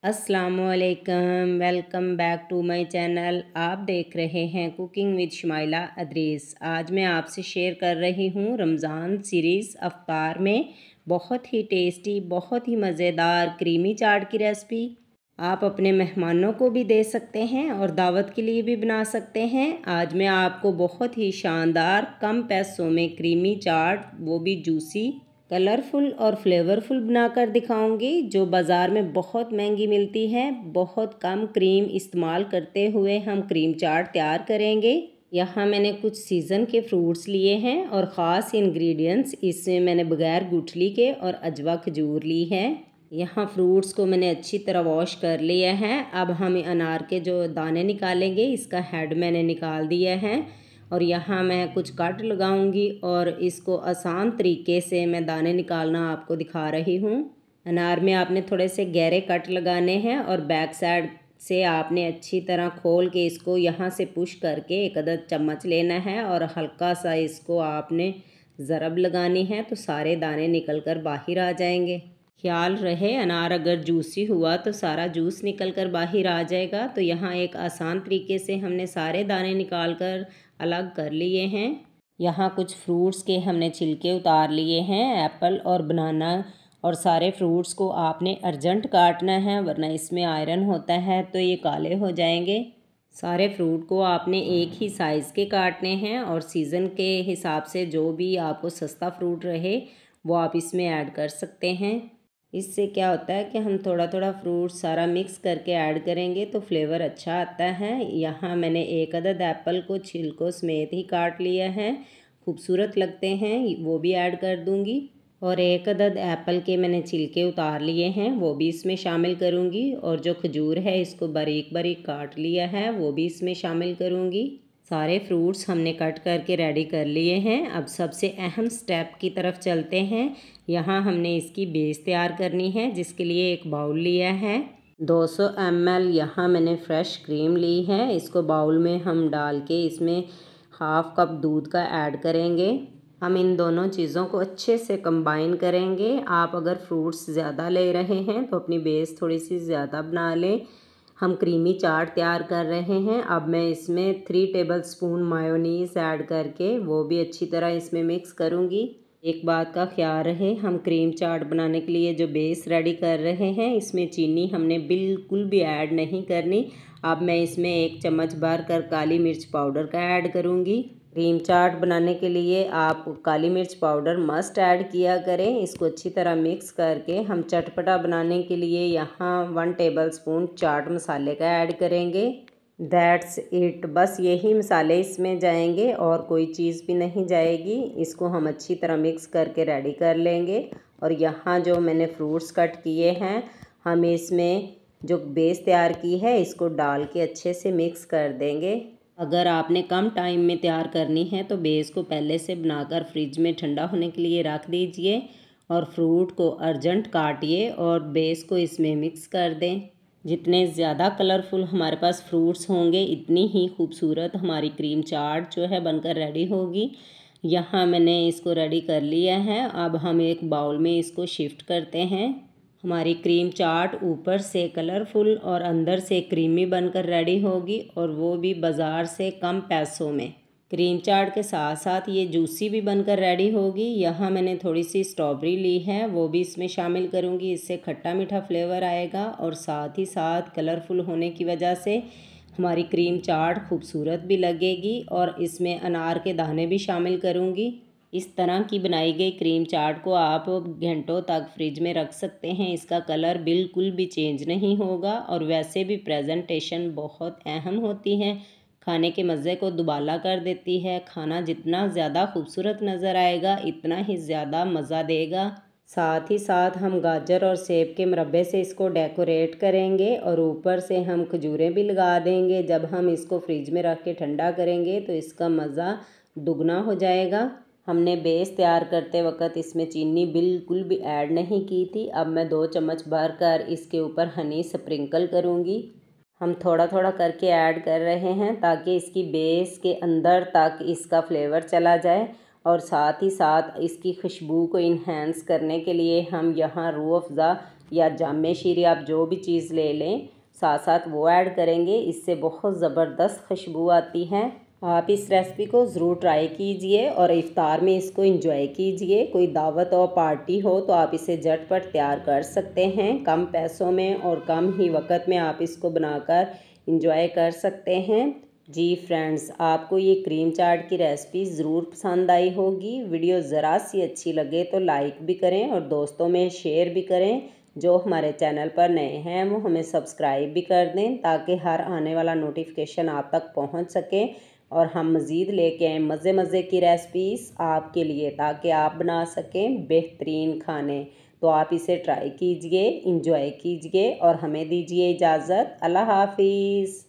अस्सलामुअलैकुम, welcome back to my channel. आप देख रहे हैं कुकिंग विद शुमाइला अदरीस। आज मैं आपसे शेयर कर रही हूँ रमज़ान सीरीज़ अफ्तार में बहुत ही टेस्टी, बहुत ही मज़ेदार क्रीमी चाट की रेसिपी। आप अपने मेहमानों को भी दे सकते हैं और दावत के लिए भी बना सकते हैं। आज मैं आपको बहुत ही शानदार कम पैसों में क्रीमी चाट, वो भी जूसी, कलरफुल और फ्लेवरफुल बनाकर दिखाऊंगी, जो बाज़ार में बहुत महंगी मिलती है। बहुत कम क्रीम इस्तेमाल करते हुए हम क्रीम चाट तैयार करेंगे। यहाँ मैंने कुछ सीज़न के फ्रूट्स लिए हैं और ख़ास इंग्रेडिएंट्स इसमें मैंने बगैर गुठली के और अजवा खजूर ली है। यहाँ फ्रूट्स को मैंने अच्छी तरह वॉश कर लिया है। अब हम अनार के जो दाने निकालेंगे, इसका हेड मैंने निकाल दिया है और यहाँ मैं कुछ कट लगाऊंगी और इसको आसान तरीके से मैं दाने निकालना आपको दिखा रही हूँ। अनार में आपने थोड़े से गहरे कट लगाने हैं और बैक साइड से आपने अच्छी तरह खोल के इसको यहाँ से पुश करके एक अदद चम्मच लेना है और हल्का सा इसको आपने ज़रब लगानी है, तो सारे दाने निकल कर बाहर आ जाएंगे। ख्याल रहे, अनार अगर जूसी हुआ तो सारा जूस निकल कर बाहर आ जाएगा। तो यहाँ एक आसान तरीके से हमने सारे दाने निकाल कर अलग कर लिए हैं। यहाँ कुछ फ्रूट्स के हमने छिलके उतार लिए हैं, एप्पल और बनाना। और सारे फ्रूट्स को आपने अर्जेंट काटना है, वरना इसमें आयरन होता है तो ये काले हो जाएंगे। सारे फ्रूट को आपने एक ही साइज़ के काटने हैं और सीज़न के हिसाब से जो भी आपको सस्ता फ्रूट रहे वो आप इसमें ऐड कर सकते हैं। इससे क्या होता है कि हम थोड़ा थोड़ा फ्रूट सारा मिक्स करके ऐड करेंगे तो फ्लेवर अच्छा आता है। यहाँ मैंने एक अदद एप्पल को छिलकों समेत ही काट लिया है, खूबसूरत लगते हैं, वो भी ऐड कर दूँगी। और एक अदद एप्पल के मैंने छिलके उतार लिए हैं, वो भी इसमें शामिल करूँगी। और जो खजूर है इसको बारीक बारीक काट लिया है, वो भी इसमें शामिल करूँगी। सारे फ्रूट्स हमने कट करके रेडी कर लिए हैं। अब सबसे अहम स्टेप की तरफ चलते हैं। यहाँ हमने इसकी बेस तैयार करनी है, जिसके लिए एक बाउल लिया है। 200 ml यहाँ मैंने फ़्रेश क्रीम ली है। इसको बाउल में हम डाल के इसमें हाफ़ कप दूध का ऐड करेंगे। हम इन दोनों चीज़ों को अच्छे से कंबाइन करेंगे। आप अगर फ्रूट्स ज़्यादा ले रहे हैं तो अपनी बेस थोड़ी सी ज़्यादा बना लें। हम क्रीमी चाट तैयार कर रहे हैं। अब मैं इसमें 3 टेबलस्पून मायोनीज़ ऐड करके वो भी अच्छी तरह इसमें मिक्स करूँगी। एक बात का ख्याल रहे, हम क्रीम चाट बनाने के लिए जो बेस रेडी कर रहे हैं, इसमें चीनी हमने बिल्कुल भी ऐड नहीं करनी। अब मैं इसमें 1 चम्मच भर कर काली मिर्च पाउडर का ऐड करूँगी। क्रीम चाट बनाने के लिए आप काली मिर्च पाउडर मस्ट ऐड किया करें। इसको अच्छी तरह मिक्स करके हम चटपटा बनाने के लिए यहाँ 1 टेबलस्पून चाट मसाले का ऐड करेंगे। दैट्स इट, बस यही मसाले इसमें जाएंगे और कोई चीज़ भी नहीं जाएगी। इसको हम अच्छी तरह मिक्स करके रेडी कर लेंगे। और यहाँ जो मैंने फ्रूट्स कट किए हैं, हम इसमें जो बेस तैयार की है इसको डाल के अच्छे से मिक्स कर देंगे। अगर आपने कम टाइम में तैयार करनी है तो बेस को पहले से बनाकर फ्रिज में ठंडा होने के लिए रख दीजिए और फ्रूट को अर्जेंट काटिए और बेस को इसमें मिक्स कर दें। जितने ज़्यादा कलरफुल हमारे पास फ्रूट्स होंगे, इतनी ही खूबसूरत हमारी क्रीम चाट जो है बनकर रेडी होगी। यहाँ मैंने इसको रेडी कर लिया है। अब हम एक बाउल में इसको शिफ्ट करते हैं। हमारी क्रीम चाट ऊपर से कलरफुल और अंदर से क्रीमी बनकर रेडी होगी, और वो भी बाज़ार से कम पैसों में। क्रीम चाट के साथ साथ ये जूसी भी बनकर रेडी होगी। यहाँ मैंने थोड़ी सी स्ट्रॉबेरी ली है, वो भी इसमें शामिल करूँगी। इससे खट्टा मीठा फ्लेवर आएगा और साथ ही साथ कलरफुल होने की वजह से हमारी क्रीम चाट खूबसूरत भी लगेगी। और इसमें अनार के दाने भी शामिल करूँगी। इस तरह की बनाई गई क्रीम चाट को आप घंटों तक फ्रिज में रख सकते हैं। इसका कलर बिल्कुल भी चेंज नहीं होगा और वैसे भी प्रेजेंटेशन बहुत अहम होती है, खाने के मज़े को दुबाला कर देती है। खाना जितना ज़्यादा खूबसूरत नज़र आएगा, इतना ही ज़्यादा मज़ा देगा। साथ ही साथ हम गाजर और सेब के मुरब्बे से इसको डेकोरेट करेंगे और ऊपर से हम खजूरें भी लगा देंगे। जब हम इसको फ्रिज में रख के ठंडा करेंगे तो इसका मज़ा दुगना हो जाएगा। हमने बेस तैयार करते वक्त इसमें चीनी बिल्कुल भी ऐड नहीं की थी। अब मैं 2 चम्मच भर कर इसके ऊपर हनी स्प्रिंकल करूँगी। हम थोड़ा थोड़ा करके ऐड कर रहे हैं ताकि इसकी बेस के अंदर तक इसका फ्लेवर चला जाए। और साथ ही साथ इसकी खुशबू को इन्हेंस करने के लिए हम यहाँ रूह अफ़ज़ा या जामे शीरी, आप जो भी चीज़ ले लें साथ साथ वो ऐड करेंगे। इससे बहुत ज़बरदस्त खुशबू आती है। आप इस रेसिपी को ज़रूर ट्राई कीजिए और इफ्तार में इसको एंजॉय कीजिए। कोई दावत और पार्टी हो तो आप इसे झटपट तैयार कर सकते हैं। कम पैसों में और कम ही वक्त में आप इसको बनाकर एंजॉय कर सकते हैं। जी फ्रेंड्स, आपको ये क्रीम चाट की रेसिपी ज़रूर पसंद आई होगी। वीडियो ज़रा सी अच्छी लगे तो लाइक भी करें और दोस्तों में शेयर भी करें। जो हमारे चैनल पर नए हैं वो हमें सब्सक्राइब भी कर दें ताकि हर आने वाला नोटिफिकेशन आप तक पहुंच सके और हम मज़ीद लेके आएँ मज़े मज़े की रेसिपीज़ आपके लिए, ताकि आप बना सकें बेहतरीन खाने। तो आप इसे ट्राई कीजिए, इंजॉय कीजिए और हमें दीजिए इजाज़त। अल्लाह हाफिज़।